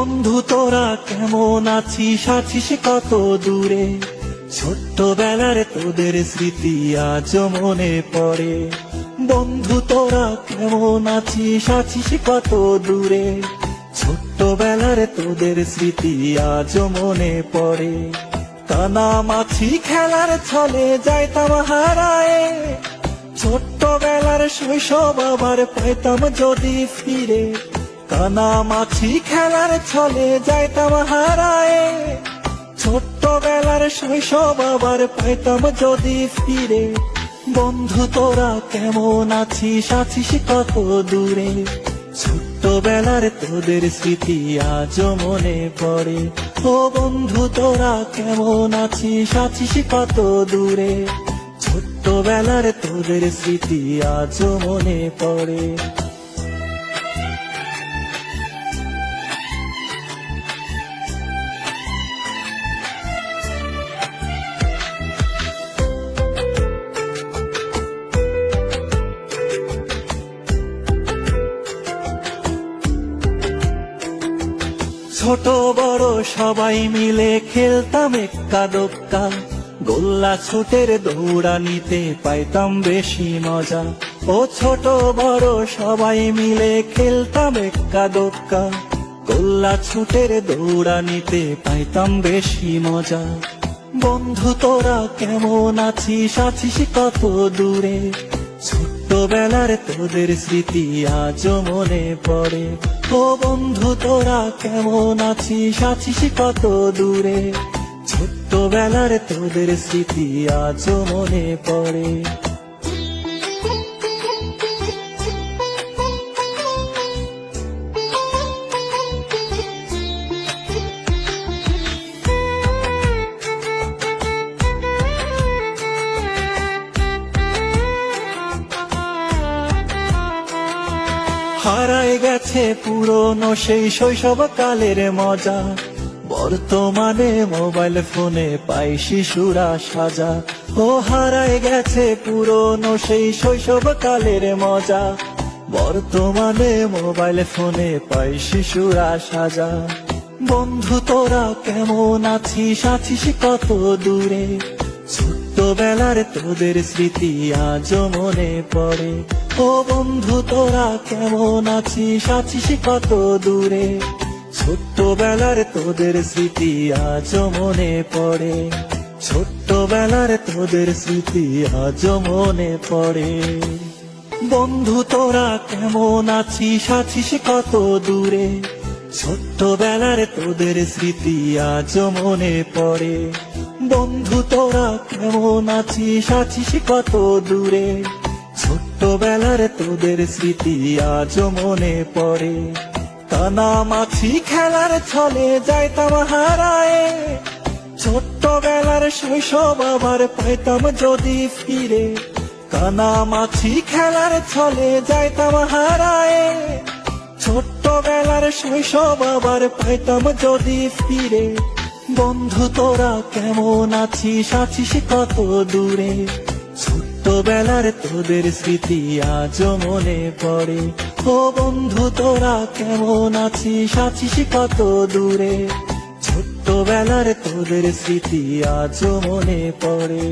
বন্ধু তোরা কেমন আছিস, আছিস কত দূরে? ছোট্টবেলার তোদের স্মৃতি আজ মনে পড়ে। বন্ধু তোরা কেমন আছিস, আছিস কত দূরে? ছোট্টবেলার তোদের স্মৃতি আজ মনে পড়ে। কানামাছি খেলার ছলে যাইতাম হারায়ে, ছোট্টবেলার শৈশব আবার পাইতাম যদি ফিরে। কানামাছি খেলার ছলে যাইতাম হারায়ে, ছোট্টবেলার শৈশব আবার পাইতাম যদি ফিরে। বন্ধু তোরা কেমন আছিস, আছিস কত দূরে? ছোট্টবেলার তোদের স্মৃতি আজ মনে পড়ে। ও বন্ধু তোরা কেমন আছিস, আছিস কত দূরে? ছোট্টবেলার তোদের স্মৃতি আজ মনে পড়ে। ছোট বড় সবাই মিলে খেলতাম এক্কা দোক্কা, গোল্লা ছুটের দৌড়ানিতে পাইতাম বেশি মজা। ও ছোট বড় সবাই মিলে খেলতাম এক্কা দোক্কা, গোল্লা ছুটের দৌড়ানিতে পাইতাম বেশি মজা। বন্ধু তোরা কেমন আছিস, আছিস কত দূরে? ছোট্টবেলার তোদের স্মৃতি আজ মনে পড়ে। ও বন্ধু তোরা কেমন আছিস, আছিস কত দূরে? ছোট্টবেলার তোদের স্মৃতি আজ মনে পড়ে। হারায় গেছে পুরনো সেই শৈশব কালের মজা, বর্তমানে মোবাইল ফোনে পাই শিশুরা সাজা। ও হারায় গেছে পুরনো সেই শৈশব কালের মজা, বর্তমানে মোবাইল ফোনে পাই শিশুরা সাজা। বন্ধু তোরা কেমন আছিস, আছিস কত দূরে? ছোট্টবেলার তোদের স্মৃতি আজ মনে পড়ে। ও বন্ধু তোরা কেমন আছিস, আছিস কত দূরে? ছোট্টবেলার তোদের স্মৃতি আজ মনে পড়ে। ছোট্টবেলার তোদের স্মৃতি আজ মনে পড়ে। বন্ধু তোরা কেমন আছিস, আছিস কত দূরে? ছোট্টবেলার তোদের স্মৃতি আজ মনে পড়ে। বন্ধু তোরা কেমন আছিস, আছিস কত দূরে? ছোট্টবেলার তোদের স্মৃতি আজ মনে পড়ে। কানামাছি খেলার ছলে যাইতাম হারায়ে, ছোট্টবেলার শৈশব আবার পাইতাম যদি ফিরে। কানামাছি খেলার ছলে যাইতাম হারায়ে, ছোট্টবেলার শৈশব আবার পাইতাম যদি ফিরে। বন্ধু তোরা কেমন আছিস, আছিস কত দূরে? ছোট্টবেলার তোদের স্মৃতি আজ মনে পড়ে। ও বন্ধু তোরা কেমন আছিস, আছিস কত দূরে? ছোট্টবেলার তোদের স্মৃতি আজ মনে পড়ে।